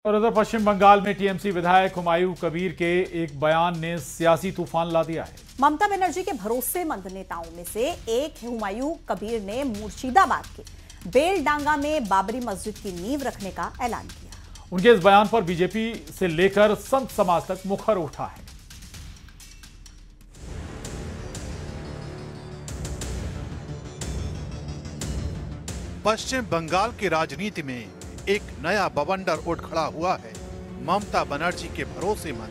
और उधर पश्चिम बंगाल में टीएमसी विधायक हुमायूं कबीर के एक बयान ने सियासी तूफान ला दिया है। ममता बनर्जी के भरोसेमंद नेताओं में से एक हुमायूं कबीर ने मुर्शिदाबाद के बेलडांगा में बाबरी मस्जिद की नींव रखने का ऐलान किया। उनके इस बयान पर बीजेपी से लेकर संत समाज तक मुखर उठा है। पश्चिम बंगाल की राजनीति में एक नया बवंडर उठ खड़ा हुआ है। ममता बनर्जी के भरोसेमंद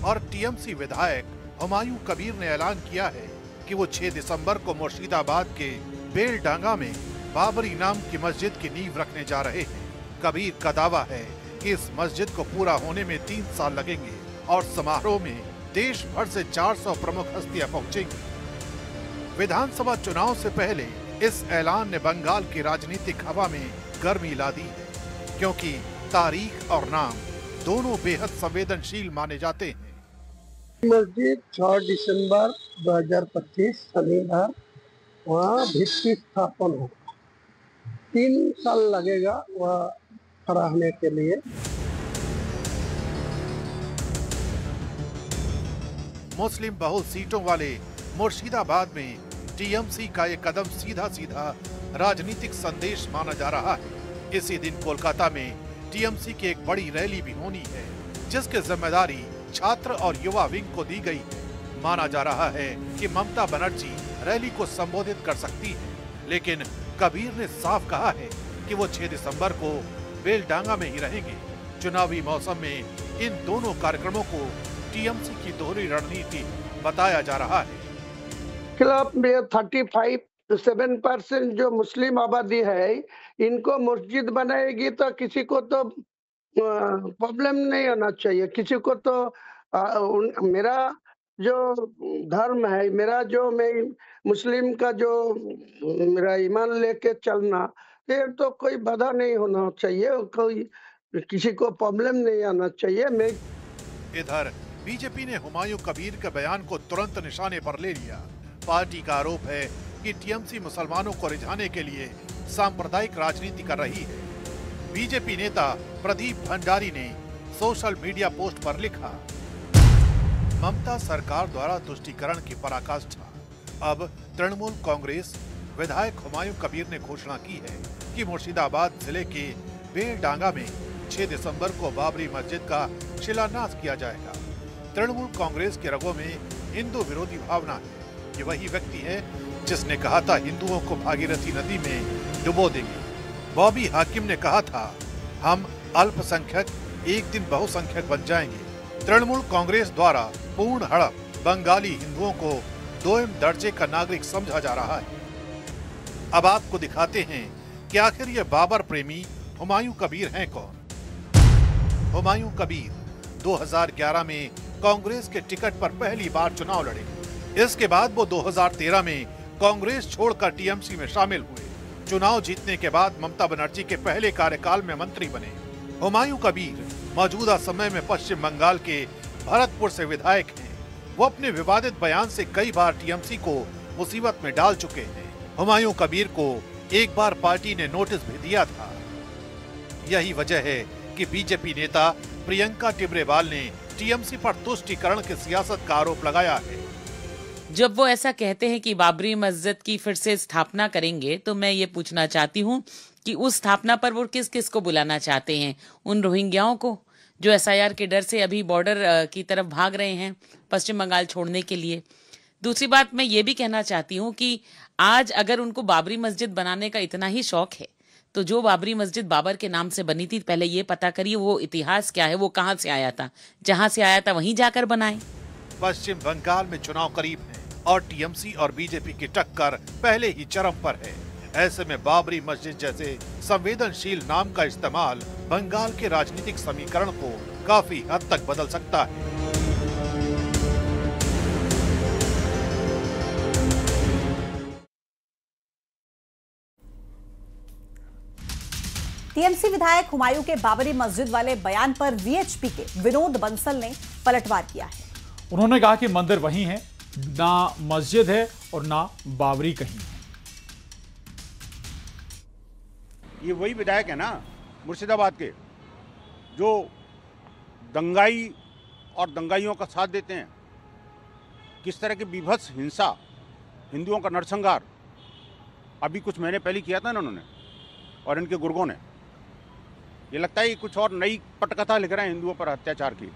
और टीएमसी विधायक हुमायूं कबीर ने ऐलान किया है कि वो 6 दिसंबर को मुर्शिदाबाद के बेलडांगा में बाबरी नाम की मस्जिद की नींव रखने जा रहे हैं। कबीर का दावा है कि इस मस्जिद को पूरा होने में 3 साल लगेंगे और समारोह में देश भर से 400 प्रमुख हस्तियां पहुंचेंगी। विधानसभा चुनाव से पहले इस ऐलान ने बंगाल की राजनीतिक हवा में गर्मी ला दी है, क्योंकि तारीख और नाम दोनों बेहद संवेदनशील माने जाते हैं। मस्जिद 6 दिसंबर 2025 शनिवार वहाँ भित्ति स्थापन होगा। 3 साल लगेगा वह खड़ा होने के लिए। मुस्लिम बहुल सीटों वाले मुर्शिदाबाद में टीएमसी का ये कदम सीधा सीधा राजनीतिक संदेश माना जा रहा है। इसी दिन कोलकाता में टीएमसी की एक बड़ी रैली भी होनी है, जिसकी जिम्मेदारी छात्र और युवा विंग को दी गई है। माना जा रहा है कि ममता बनर्जी रैली को संबोधित कर सकती है, लेकिन कबीर ने साफ कहा है कि वो 6 दिसंबर को बेलडांगा में ही रहेंगे। चुनावी मौसम में इन दोनों कार्यक्रमों को टीएमसी की दोहरी रणनीति बताया जा रहा है। खिलाफ में 35-7% जो मुस्लिम आबादी है, इनको मस्जिद बनाएगी तो किसी को तो प्रॉब्लम नहीं होना चाहिए। किसी को तो मेरा जो धर्म है, मेरा जो मैं मुस्लिम का जो मेरा ईमान लेके चलना, ये तो कोई बाधा नहीं होना चाहिए, कोई किसी को प्रॉब्लम नहीं आना चाहिए। मैं इधर बीजेपी ने हुमायूं कबीर के बयान को तुरंत निशाने पर ले लिया। पार्टी का आरोप है कि टीएमसी मुसलमानों को रिझाने के लिए सांप्रदायिक राजनीति कर रही है। बीजेपी नेता प्रदीप भंडारी ने सोशल मीडिया पोस्ट पर लिखा, ममता सरकार द्वारा तुष्टीकरण की पराकाष्ठा। अब तृणमूल कांग्रेस विधायक हुमायूं कबीर ने घोषणा की है कि मुर्शिदाबाद जिले के बेलडांगा में 6 दिसंबर को बाबरी मस्जिद का शिलान्यास किया जाएगा। तृणमूल कांग्रेस के रगों में हिंदू विरोधी भावना है। ये वही व्यक्ति है जिसने कहा था हिंदुओं को भागीरथी नदी में डुबो देंगे। बॉबी हाकिम ने कहा था, हम अल्पसंख्यक एक दिन बहुसंख्यक बन जाएंगे। तृणमूल कांग्रेस द्वारा पूर्ण हड़प बंगाली हिंदुओं को 2म दर्जे का नागरिक समझा जा रहा है। अब आपको दिखाते हैं कि आखिर ये बाबर प्रेमी हुमायूं कबीर हैं कौन। हुमायूं कबीर 2011 में कांग्रेस के टिकट पर पहली बार चुनाव लड़े। इसके बाद वो 2013 में कांग्रेस छोड़कर टीएमसी में शामिल हुए। चुनाव जीतने के बाद ममता बनर्जी के पहले कार्यकाल में मंत्री बने। हुमायूं कबीर मौजूदा समय में पश्चिम बंगाल के भरतपुर से विधायक हैं। वो अपने विवादित बयान से कई बार टीएमसी को मुसीबत में डाल चुके हैं। हुमायूं कबीर को एक बार पार्टी ने नोटिस भी दिया था। यही वजह है कि बीजेपी नेता प्रियंका टिब्रेवाल ने टीएमसी पर तुष्टीकरण की सियासत का आरोप लगाया है। जब वो ऐसा कहते हैं कि बाबरी मस्जिद की फिर से स्थापना करेंगे, तो मैं ये पूछना चाहती हूँ कि उस स्थापना पर वो किस किस को बुलाना चाहते हैं? उन रोहिंग्याओं को जो एसआईआर के डर से अभी बॉर्डर की तरफ भाग रहे हैं पश्चिम बंगाल छोड़ने के लिए। दूसरी बात मैं ये भी कहना चाहती हूँ कि आज अगर उनको बाबरी मस्जिद बनाने का इतना ही शौक है, तो जो बाबरी मस्जिद बाबर के नाम से बनी थी, पहले ये पता करिए वो इतिहास क्या है, वो कहाँ से आया था। जहाँ से आया था वहीं जाकर बनाए। पश्चिम बंगाल में चुनाव करीब है और टीएमसी और बीजेपी की टक्कर पहले ही चरम पर है। ऐसे में बाबरी मस्जिद जैसे संवेदनशील नाम का इस्तेमाल बंगाल के राजनीतिक समीकरण को काफी हद तक बदल सकता है। टीएमसी विधायक हुमायूं के बाबरी मस्जिद वाले बयान पर वीएचपी के विनोद बंसल ने पलटवार किया है। उन्होंने कहा कि मंदिर वही है, ना मस्जिद है और ना बाबरी कहीं है। ये वही विधायक है ना मुर्शिदाबाद के जो दंगाई और दंगाइयों का साथ देते हैं, किस तरह की बीभत्स हिंसा, हिंदुओं का नरसंहार अभी कुछ महीने पहले किया था ना उन्होंने और इनके गुर्गों ने। ये लगता है कि कुछ और नई पटकथा लिख रहे हैं हिंदुओं पर अत्याचार की।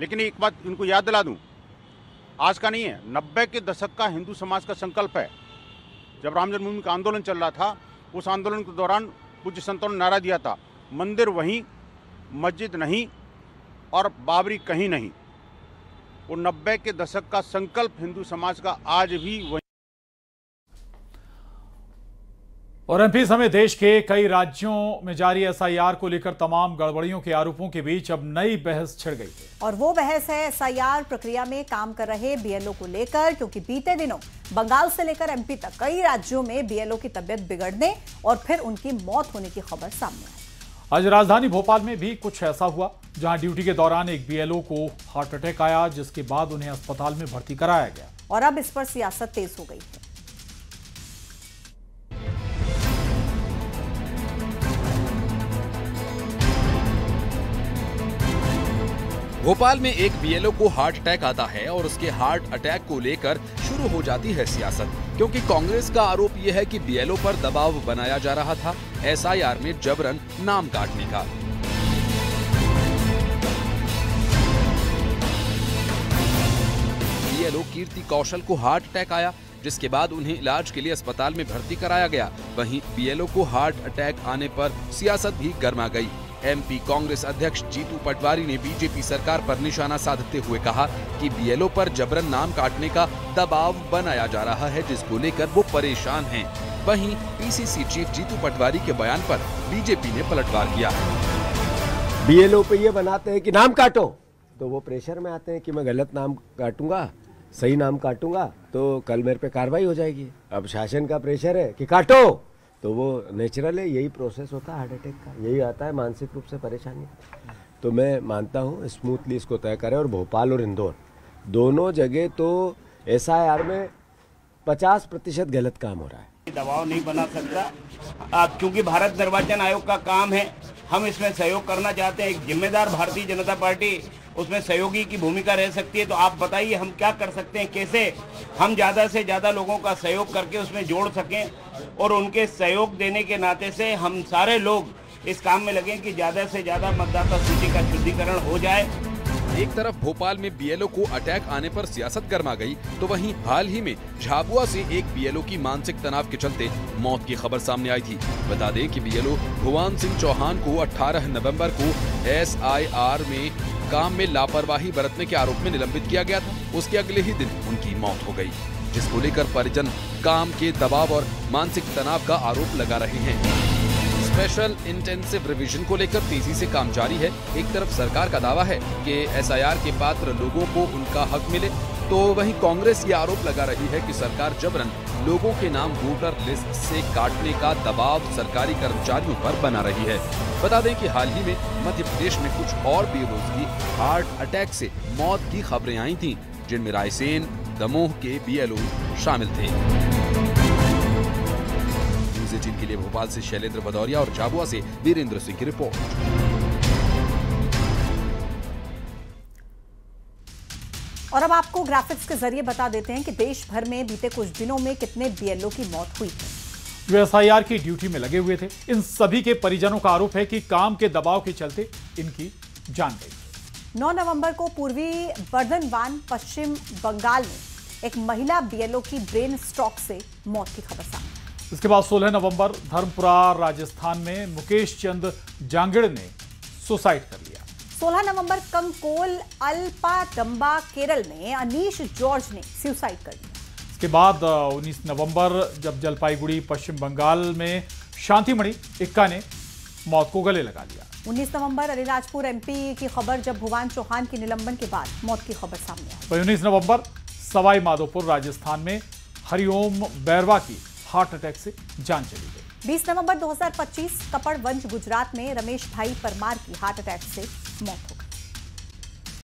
लेकिन एक बात इनको याद दिला दूं, आज का नहीं है, 90 के दशक का हिंदू समाज का संकल्प है। जब राम जन्मभूमि का आंदोलन चल रहा था, उस आंदोलन के दौरान पूज्य संतों ने नारा दिया था, मंदिर वहीं, मस्जिद नहीं और बाबरी कहीं नहीं। वो 90 के दशक का संकल्प हिंदू समाज का आज भी वही। और एमपी समेत देश के कई राज्यों में जारी एसआईआर को लेकर तमाम गड़बड़ियों के आरोपों के बीच अब नई बहस छिड़ गई है। और वो बहस है एसआईआर प्रक्रिया में काम कर रहे बीएलओ को लेकर, क्योंकि बीते दिनों बंगाल से लेकर एमपी तक कई राज्यों में बीएलओ की तबियत बिगड़ने और फिर उनकी मौत होने की खबर सामने आई। आज राजधानी भोपाल में भी कुछ ऐसा हुआ, जहां ड्यूटी के दौरान एक बीएलओ को हार्ट अटैक आया, जिसके बाद उन्हें अस्पताल में भर्ती कराया गया। और अब इस पर सियासत तेज हो गई है। भोपाल में एक बीएलओ को हार्ट अटैक आता है और उसके हार्ट अटैक को लेकर शुरू हो जाती है सियासत, क्योंकि कांग्रेस का आरोप यह है कि बीएलओ पर दबाव बनाया जा रहा था एसआईआर में जबरन नाम काटने का। बीएलओ कीर्ति कौशल को हार्ट अटैक आया, जिसके बाद उन्हें इलाज के लिए अस्पताल में भर्ती कराया गया। वहीं बीएलओ को हार्ट अटैक आने पर सियासत भी गर्मा गई। एमपी कांग्रेस अध्यक्ष जीतू पटवारी ने बीजेपी सरकार पर निशाना साधते हुए कहा कि बीएलओ पर जबरन नाम काटने का दबाव बनाया जा रहा है, जिसको लेकर वो परेशान हैं। वहीं पीसीसी चीफ जीतू पटवारी के बयान पर बीजेपी ने पलटवार किया। बीएलओ पे ये बनाते हैं कि नाम काटो, तो वो प्रेशर में आते हैं कि मैं गलत नाम काटूंगा, सही नाम काटूंगा तो कल मेरे पे कार्रवाई हो जाएगी। अब शासन का प्रेशर है कि काटो, तो वो नेचुरल है, यही प्रोसेस होता है हार्ट अटैक का, यही आता है मानसिक रूप से परेशानी। तो मैं मानता हूँ स्मूथली इसको तय करें। और भोपाल और इंदौर दोनों जगह तो एसआईआर में 50% गलत काम हो रहा है। दबाव नहीं बना सकता, क्योंकि भारत निर्वाचन आयोग का काम है, हम इसमें सहयोग करना चाहते हैं। एक जिम्मेदार भारतीय जनता पार्टी उसमें सहयोगी की भूमिका रह सकती है। तो आप बताइए हम क्या कर सकते हैं, कैसे हम ज़्यादा से ज़्यादा लोगों का सहयोग करके उसमें जोड़ सकें, और उनके सहयोग देने के नाते से हम सारे लोग इस काम में लगें कि ज़्यादा से ज़्यादा मतदाता सूची का शुद्धिकरण हो जाए। एक तरफ भोपाल में बीएलओ को अटैक आने पर सियासत गर्मा गई, तो वहीं हाल ही में झाबुआ से एक बीएलओ की मानसिक तनाव के चलते मौत की खबर सामने आई थी। बता दें कि बीएलओ भुवन सिंह चौहान को 18 नवंबर को एसआईआर में काम में लापरवाही बरतने के आरोप में निलंबित किया गया था। उसके अगले ही दिन उनकी मौत हो गई, जिसको लेकर परिजन काम के दबाव और मानसिक तनाव का आरोप लगा रहे हैं। स्पेशल इंटेंसिव रिवीजन को लेकर तेजी से काम जारी है। एक तरफ सरकार का दावा है कि एसआईआर के पात्र लोगों को उनका हक मिले, तो वहीं कांग्रेस ये आरोप लगा रही है कि सरकार जबरन लोगों के नाम वोटर लिस्ट से काटने का दबाव सरकारी कर्मचारियों पर बना रही है। बता दें कि हाल ही में मध्य प्रदेश में कुछ और बीएलओज की हार्ट अटैक से मौत की खबरें आई थीं, जिनमें रायसेन, दमोह के बीएलओ शामिल थे। न्यूज़ 18 के लिए भोपाल से शैलेंद्र भदौरिया और झाबुआ से वीरेंद्र सिंह की रिपोर्ट। और अब आपको ग्राफिक्स के जरिए बता देते हैं कि देश भर में बीते कुछ दिनों में कितने बीएलओ की मौत हुई है। जो एसआईआर की ड्यूटी में लगे हुए थे, इन सभी के परिजनों का आरोप है कि काम के दबाव के चलते इनकी जान गई। 9 नवंबर को पूर्वी बर्धनवान पश्चिम बंगाल में एक महिला बीएलओ की ब्रेन स्ट्रोक से मौत की खबर सामने। इसके बाद 16 नवंबर धर्मपुरा राजस्थान में मुकेश चंद जांगिड़ ने सुसाइड कर लिया। 16 नवंबर कंकोल अल्पादंबा केरल में अनीश जॉर्ज ने सुसाइड कर लिया। इसके बाद 19 नवंबर जब जलपाईगुड़ी पश्चिम बंगाल में शांतिमणि इक्का ने मौत को गले लगा लिया। 19 नवंबर अलीराजपुर एमपी की खबर, जब भुवन चौहान के निलंबन के बाद मौत की खबर सामने आई। वहीं 19 नवंबर सवाई माधोपुर राजस्थान में हरिओम बैरवा की हार्ट अटैक से जान चली गई। 20 नवंबर 2025 कपड़वंज गुजरात में रमेश भाई परमार की हार्ट अटैक से मौत हो गई।